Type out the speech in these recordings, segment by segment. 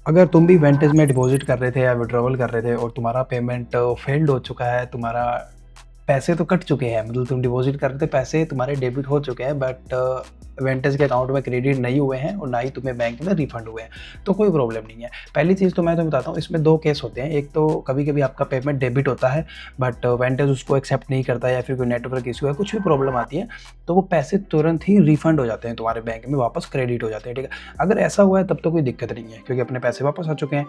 अगर तुम भी वेंटेज में डिपॉजिट कर रहे थे या विड्रॉवल कर रहे थे और तुम्हारा पेमेंट फेल्ड हो चुका है, तुम्हारा पैसे तो कट चुके हैं, मतलब तुम डिपॉजिट कर रहे थे, पैसे तुम्हारे डेबिट हो चुके हैं, बट वेंटेज के अकाउंट में क्रेडिट नहीं हुए हैं और ना ही तुम्हें बैंक में रिफंड हुए हैं, तो कोई प्रॉब्लम नहीं है। पहली चीज़ तो मैं तुम्हें बताता हूँ, इसमें दो केस होते हैं। एक तो कभी कभी आपका पेमेंट डेबिट होता है बट वेंटेज उसको एक्सेप्ट नहीं करता, या फिर कोई नेटवर्क इशू है, कुछ भी प्रॉब्लम आती है, तो वो पैसे तुरंत ही रिफंड हो जाते हैं, तुम्हारे बैंक में वापस क्रेडिट हो जाते हैं, ठीक है। अगर ऐसा हुआ है तब तो कोई दिक्कत नहीं है, क्योंकि अपने पैसे वापस आ चुके हैं।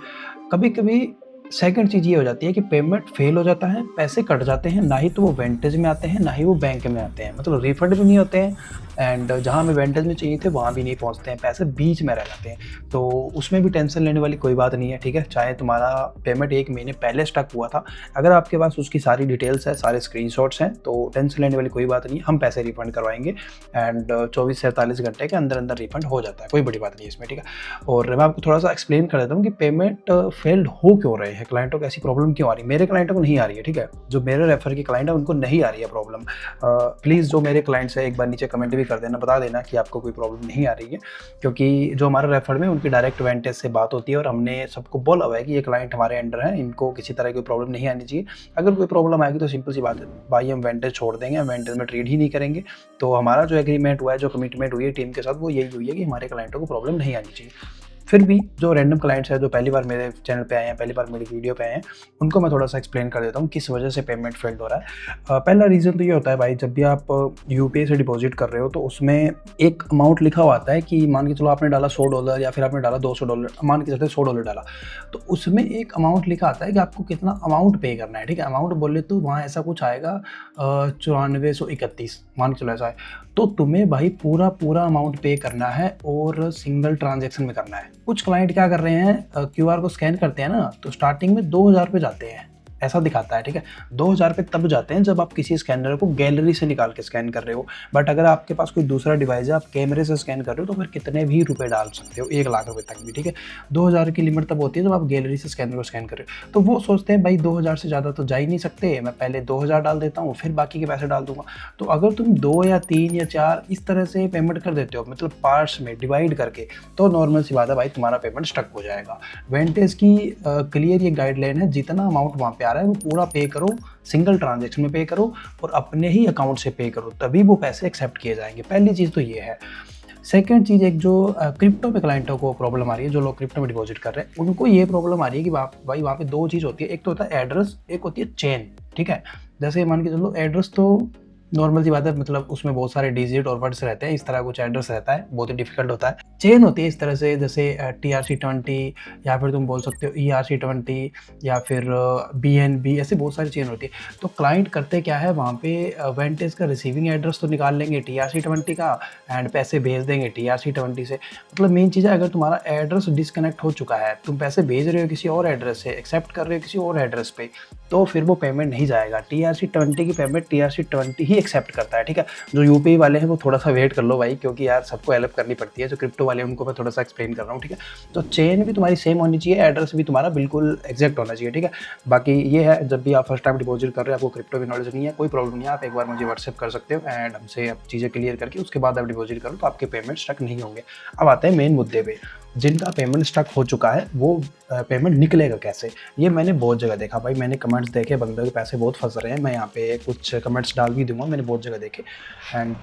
कभी कभी सेकंड चीज़ ये हो जाती है कि पेमेंट फेल हो जाता है, पैसे कट जाते हैं, ना ही तो वो वेंटेज में आते हैं ना ही वो बैंक में आते हैं, मतलब रिफंड भी नहीं होते हैं, एंड जहाँ हमें वेंटेज में चाहिए थे वहाँ भी नहीं पहुँचते हैं, पैसे बीच में रह जाते हैं। तो उसमें भी टेंशन लेने वाली कोई बात नहीं है, ठीक है। चाहे तुम्हारा पेमेंट 1 महीने पहले स्टक हुआ था, अगर आपके पास उसकी सारी डिटेल्स है, सारे स्क्रीनशॉट्स हैं, तो टेंशन लेने वाली कोई बात नहीं है, हम पैसे रिफंड करवाएंगे एंड 24 से 48 घंटे के अंदर अंदर रिफंड हो जाता है, कोई बड़ी बात नहीं है इसमें, ठीक है। और मैं आपको थोड़ा सा एक्सप्लेन कर देता हूँ कि पेमेंट फेल्ड हो क्यों रहे हैं, क्लाइंटों को ऐसी प्रॉब्लम क्यों आ रही है। मेरे क्लाइंटों को नहीं आ रही है, ठीक है, जो मेरे रेफर के क्लाइंट है उनको नहीं आ रही है प्रॉब्लम। प्लीज़ जो मेरे क्लाइंट्स है एक बार नीचे कमेंट भी कर देना, बता देना कि आपको कोई प्रॉब्लम नहीं आ रही है, क्योंकि जो हमारे रेफर में उनकी डायरेक्ट वेंटेज से बात होती है और हमने सबको बोला हुआ है कि ये क्लाइंट हमारे अंडर है, इनको किसी तरह की प्रॉब्लम नहीं आनी चाहिए। अगर कोई प्रॉब्लम आएगी तो सिंपल सी बात है भाई, हम वेंटेज छोड़ देंगे, हम वेंटेज में ट्रेड ही नहीं करेंगे। तो हमारा जो एग्रीमेंट हुआ है, जो कमिटमेंट हुई है टीम के साथ, वो यही हुई है कि हमारे क्लाइंटों को प्रॉब्लम नहीं आनी चाहिए। फिर भी जो रैंडम क्लाइंट्स हैं, जो पहली बार मेरे चैनल पे आए हैं, पहली बार मेरी वीडियो पे आए हैं, उनको मैं थोड़ा सा एक्सप्लेन कर देता हूँ किस वजह से पेमेंट फेल्ड हो रहा है। पहला रीज़न तो ये होता है भाई, जब भी आप यूपीआई से डिपॉजिट कर रहे हो तो उसमें एक अमाउंट लिखा हुआ आता है कि मान के चलो आपने डाला $100 या फिर आपने डाला $200, मान के चलते $100 डाला, तो उसमें एक अमाउंट लिखा आता है कि आपको कितना अमाउंट पे करना है, ठीक है। अमाउंट बोले तो वहाँ ऐसा कुछ आएगा 9431, मान के चलो ऐसा है। तो तुम्हें भाई पूरा पूरा अमाउंट पे करना है और सिंगल ट्रांजेक्शन में करना है। कुछ क्लाइंट क्या कर रहे हैं, क्यूआर को स्कैन करते हैं ना, तो स्टार्टिंग में 2000 पे जाते हैं, ऐसा दिखाता है, ठीक है। 2000 पे तब जाते हैं जब आप किसी स्कैनर को गैलरी से निकाल के स्कैन कर रहे हो, बट अगर आपके पास कोई दूसरा डिवाइस है, आप कैमरे से स्कैन कर रहे हो, तो फिर कितने भी रुपए डाल सकते हो, 1 लाख रुपए तक भी, ठीक है। 2000 की लिमिट तब होती है जब आप गैलरी से स्कैनर को स्कैन कर रहे हो। तो वो सोचते हैं भाई 2000 से ज़्यादा तो जा ही नहीं सकते, मैं पहले 2000 डाल देता हूँ, फिर बाकी के पैसे डाल दूंगा। तो अगर तुम 2 या 3 या 4 इस तरह से पेमेंट कर देते हो, मतलब पार्ट्स में डिवाइड करके, तो नॉर्मल सी बात है भाई, तुम्हारा पेमेंट स्टक हो जाएगा। वेंटेज की क्लियर ये गाइडलाइन है, जितना अमाउंट वहाँ पे आ रहा है वो पूरा पे करो, सिंगल ट्रांजेक्शन में पे करो और अपने ही अकाउंट से पे करो, तभी वो पैसे एक्सेप्ट किए जाएंगे। पहली चीज़ तो ये है। सेकंड चीज़, एक जो क्रिप्टो पे क्लाइंटों को प्रॉब्लम आ रही है, जो लोग क्रिप्टो में डिपॉजिट कर रहे हैं, उनको ये प्रॉब्लम आ रही है कि भाई वहाँ पे दो चीज़ होती है, एक तो होता है एड्रेस, एक होती है चेन, ठीक है। जैसे मान के चलो एड्रेस तो नॉर्मल सी बात है, मतलब उसमें बहुत सारे डिजिट और वर्ड्स रहते हैं, इस तरह कुछ एड्रेस रहता है, बहुत ही डिफिकल्ट होता है। चेन होती है इस तरह से, जैसे TRC20 या फिर तुम बोल सकते हो ERC20 या फिर BNB, ऐसे बहुत सारी चेन होती है। तो क्लाइंट करते क्या है, वहाँ पे वेंटेज का रिसीविंग एड्रेस तो निकाल लेंगे TRC20 का एंड पैसे भेज देंगे TRC20 से। मतलब मेन चीज़ है, अगर तुम्हारा एड्रेस डिस्कनेक्ट हो चुका है, तुम पैसे भेज रहे हो किसी और एड्रेस से, एक्सेप्ट कर रहे हो किसी और एड्रेस पे, तो फिर वो पेमेंट नहीं जाएगा। TRC20 की पेमेंट TRC20 ही एक्सेप्ट करता है, ठीक है। जो यूपीआई वाले हैं वो थोड़ा सा वेट कर लो भाई, क्योंकि यार सबको हेल्प करनी पड़ती है। जो क्रिप्टो वाले हैं उनको मैं थोड़ा सा एक्सप्लेन कर रहा हूँ, ठीक है। तो चेन भी तुम्हारी सेम होनी चाहिए, एड्रेस भी तुम्हारा बिल्कुल एग्जैक्ट होना चाहिए, ठीक है। बाकी ये है, जब भी आप फर्स्ट टाइम डिपॉजिट कर रहे हो, आपको क्रिप्टो की नॉलेज नहीं है, कोई प्रॉब्लम नहीं है, आप एक बार मुझे व्हाट्सएप कर सकते हो एंड हमसे आप चीज़ें क्लियर करके उसके बाद आप डिपॉजिट करो, तो आपके पेमेंट स्टक नहीं होंगे। अब आते हैं मेन मुद्दे पे, जिनका पेमेंट स्टक हो चुका है वो पेमेंट निकलेगा कैसे। ये मैंने बहुत जगह देखा भाई, मैंने कमेंट्स देखे, बंदों के पैसे बहुत फंस रहे हैं, मैं यहाँ पे कुछ कमेंट्स डाल भी दूंगा, मैंने बहुत जगह देखे। एंड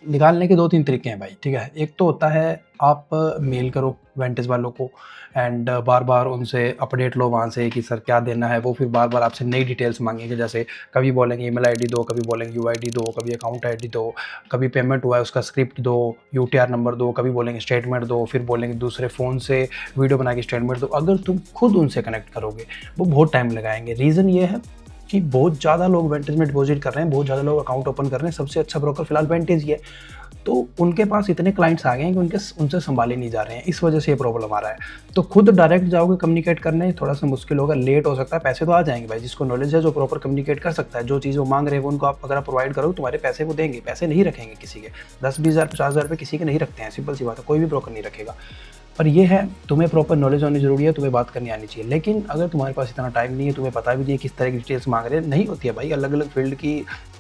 निकालने के 2-3 तरीके हैं भाई, ठीक है। एक तो होता है आप मेल करो वेंटेज वालों को एंड बार बार उनसे अपडेट लो वहाँ से कि सर क्या देना है। वो फिर बार बार आपसे नई डिटेल्स मांगेंगे, जैसे कभी बोलेंगे ईमेल आईडी दो, कभी बोलेंगे यूआईडी दो, कभी अकाउंट आईडी दो, कभी पेमेंट हुआ है उसका स्क्रिप्ट दो, यूटीआर नंबर दो, कभी बोलेंगे स्टेटमेंट दो, फिर बोलेंगे दूसरे फ़ोन से वीडियो बना के स्टेटमेंट दो। अगर तुम खुद उनसे कनेक्ट करोगे वो बहुत टाइम लगाएंगे। रीज़न ये है कि बहुत ज़्यादा लोग वेंटेज में डिपॉजिट कर रहे हैं, बहुत ज़्यादा लोग अकाउंट ओपन कर रहे हैं, सबसे अच्छा ब्रोकर फिलहाल वेंटेज ही है। तो उनके पास इतने क्लाइंट्स आ गए हैं कि उनसे संभाले नहीं जा रहे हैं, इस वजह से ये प्रॉब्लम आ रहा है। तो खुद डायरेक्ट जाओगे कम्युनिकेट करने, थोड़ा सा मुश्किल होगा, लेट हो सकता है, पैसे तो आ जाएंगे भाई। जिसको नॉलेज है, जो प्रॉपर कम्युनिकेट कर सकता है, जो चीज़ वो मांग रहे हैं वो उनको आप अगर प्रोवाइड करो, तुम्हारे पैसे वो देंगे। पैसे नहीं रखेंगे किसी के, 10-20 हज़ार 50 हज़ार रुपये किसी के नहीं रखते हैं, सिंपल सी बात है, कोई भी ब्रोकर नहीं रखेगा। पर ये है, तुम्हें प्रॉपर नॉलेज होनी जरूरी है, तुम्हें बात करनी आनी चाहिए। लेकिन अगर तुम्हारे पास इतना टाइम नहीं है, तुम्हें पता भी नहीं है किस तरह की डिटेल्स मांग रहे हैं, नहीं होती है भाई, अलग अलग फील्ड की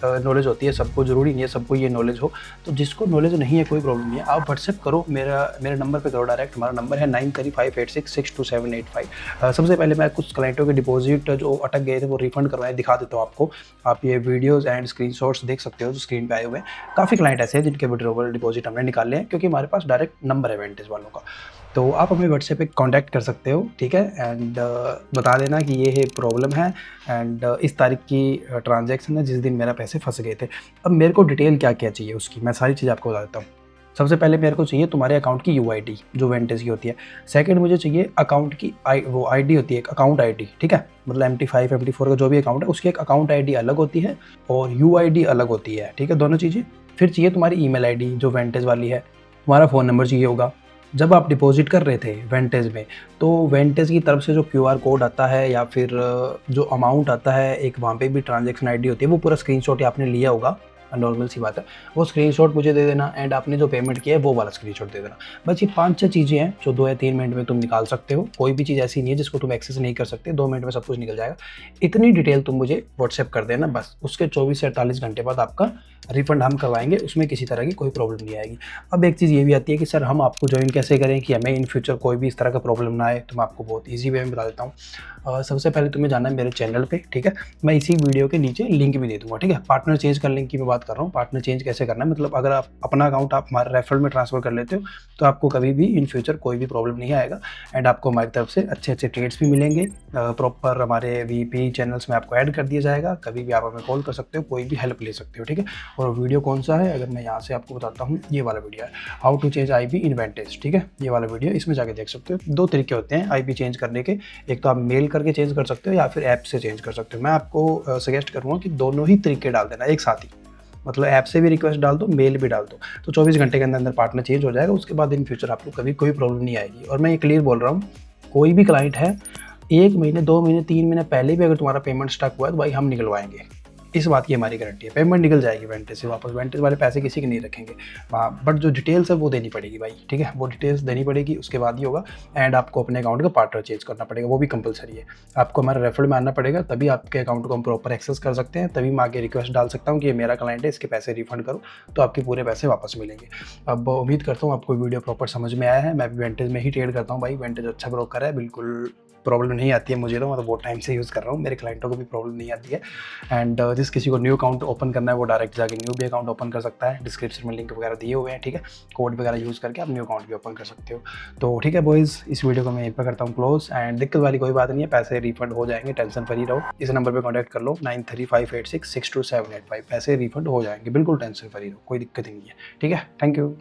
नॉलेज होती है सबको, ज़रूरी नहीं है सबको ये नॉलेज हो। तो जिसको नॉलेज नहीं है कोई प्रॉब्लम नहीं है, आप व्हाट्सएप करो, मेरे नंबर पे करो डायरेक्ट। हमारा नंबर है 9358662785। सबसे पहले मैं कुछ क्लाइंटों के डिपॉजिट जो अटक गए थे वो रिफंड करवाए दिखा देता हूँ आपको। आप ये वीडियोज़ एंड स्क्रीनशॉट्स देख सकते हो जो स्क्रीन पे आए हुए हैं। काफ़ी क्लाइंट ऐसे हैं जिनके विड्रॉवल डिपॉजिट हमने निकाले हैं, क्योंकि हमारे पास डायरेक्ट नंबर है वेंटेज वालों का। तो आप हमें व्हाट्सएप पे कॉन्टैक्ट कर सकते हो, ठीक है। एंड बता देना कि ये प्रॉब्लम है एंड इस तारीख की ट्रांजैक्शन है जिस दिन मेरा पैसे फंस गए थे। अब मेरे को डिटेल क्या क्या चाहिए उसकी, मैं सारी चीज़ आपको बता देता हूँ। सबसे पहले मेरे को चाहिए तुम्हारे अकाउंट की यूआईडी जो वेंटेज की होती है। सेकंड मुझे चाहिए अकाउंट की वो आईडी होती है, एक अकाउंट आईडी, ठीक है। मतलब MT5 MT4 का जो भी अकाउंट है उसकी एक अकाउंट आईडी अलग होती है और यूआईडी अलग होती है, ठीक है, दोनों चीज़ें। फिर चाहिए तुम्हारी ईमेल आईडी जो वेंटेज वाली है। तुम्हारा फ़ोन नंबर चाहिए होगा। जब आप डिपॉजिट कर रहे थे वेंटेज में, तो वेंटेज की तरफ से जो QR कोड आता है या फिर जो अमाउंट आता है, एक वहाँ पे भी ट्रांजैक्शन आईडी होती है, वो पूरा स्क्रीनशॉट आपने लिया होगा, नॉर्मल सी बात है। वो स्क्रीनशॉट मुझे दे देना एंड आपने जो पेमेंट किया है वो वाला स्क्रीनशॉट दे देना। बस ये 5-6 चीज़ें हैं जो 2 या 3 मिनट में तुम निकाल सकते हो। कोई भी चीज़ ऐसी नहीं है जिसको तुम एक्सेस नहीं कर सकते, 2 मिनट में सब कुछ निकल जाएगा। इतनी डिटेल तुम मुझे व्हाट्सएप कर देना बस। उसके 24 से 48 घंटे बाद आपका रिफंड हम करवाएंगे, उसमें किसी तरह की कोई प्रॉब्लम नहीं आएगी। अब एक चीज़ ये भी आती है कि सर हम आपको ज्वाइन कैसे करें कि हमें इन फ्यूचर कोई भी इस तरह का प्रॉब्लम ना आए। तो मैं आपको बहुत ईजी वे में बता देता हूँ। सबसे पहले तुम्हें जाना है मेरे चैनल पे, ठीक है। मैं इसी वीडियो के नीचे लिंक भी दे दूँगा, ठीक है। पार्टनर चेंज कर लिंक की मैं बात कर रहा हूँ। पार्टनर चेंज कैसे करना है, मतलब अगर आप अपना अकाउंट आप हमारे रेफरल में ट्रांसफ़र कर लेते हो तो आपको कभी भी इन फ्यूचर कोई भी प्रॉब्लम नहीं आएगा एंड आपको हमारी तरफ से अच्छे ट्रेड्स भी मिलेंगे। प्रॉपर हमारे VIP चैनल्स में आपको ऐड कर दिया जाएगा। कभी भी आप हमें कॉल कर सकते हो, कोई भी हेल्प ले सकते हो, ठीक है। और वीडियो कौन सा है, अगर मैं यहाँ से आपको बताता हूँ, ये वाला वीडियो है, हाउ टू चेंज IP इन वेंटेज, ठीक है। ये वाला वीडियो, इसमें जाके देख सकते हो। 2 तरीके होते हैं IP चेंज करने के। एक तो आप मेल करके चेंज कर सकते हो या फिर ऐप से चेंज कर सकते हो। मैं आपको सजेस्ट करूँगा कि दोनों ही तरीके डाल देना एक साथ ही, मतलब ऐप से भी रिक्वेस्ट डाल दो, मेल भी डाल दो। तो 24 घंटे के अंदर अंदर पार्टनर चेंज हो जाएगा। उसके बाद इन फ्यूचर आपको कभी कोई प्रॉब्लम नहीं आएगी। और मैं ये क्लियर बोल रहा हूँ, कोई भी क्लाइंट है 1 महीने 2 महीने 3 महीने पहले भी अगर तुम्हारा पेमेंट स्टक हुआ है तो भाई हम निकलवाएंगे। इस बात की हमारी गारंटी है। पेमेंट निकल जाएगी वेंटेज से वापस। वेंटेज वाले पैसे किसी के नहीं रखेंगे वहाँ, बट जो डिटेल्स है वो देनी पड़ेगी भाई, ठीक है। वो डिटेल्स देनी पड़ेगी, उसके बाद ही होगा। एंड आपको अपने अकाउंट का पार्टनर चेंज करना पड़ेगा, वो भी कंपलसरी है। आपको हमारे रेफरल में आना पड़ेगा, तभी आपके अकाउंट को हम प्रॉपर एक्सेस कर सकते हैं। तभी मैं आगे रिक्वेस्ट डाल सकता हूँ कि ये मेरा क्लाइंट है, इसके पैसे रिफंड करो, तो आपके पूरे पैसे वापस मिलेंगे। अब उम्मीद करता हूँ आपको वीडियो प्रॉपर समझ में आया है। मैं भी वेंटेज में ही ट्रेड करता हूँ भाई। वेंटेज अच्छा ब्रोकर है, बिल्कुल प्रॉब्लम नहीं आती है मुझे। तो मतलब बहुत टाइम से यूज़ कर रहा हूँ, मेरे क्लाइंटों को भी प्रॉब्लम नहीं आती है। एंड जिस किसी को न्यू अकाउंट ओपन करना है वो डायरेक्ट जाके न्यू भी अकाउंट ओपन कर सकता है। डिस्क्रिप्शन में लिंक वगैरह दिए हुए हैं, ठीक है। कोड वगैरह यूज़ करके आप न्यू अकाउंट भी ओपन कर सकते हो। तो ठीक है बॉयज़, इस वीडियो को मैं यहीं पर करता हूँ क्लोज। एंड दिक्कत वाली कोई बात नहीं है, पैसे रिफंड हो जाएंगे, टेंशन फ्री रहो। इस नंबर पर कॉन्टैक्ट कर लो 9358662785। पैसे रिफंड हो जाएंगे, बिल्कुल टेंशन फ्री रहो, कोई दिक्कत ही नहीं है, ठीक है। Thank you.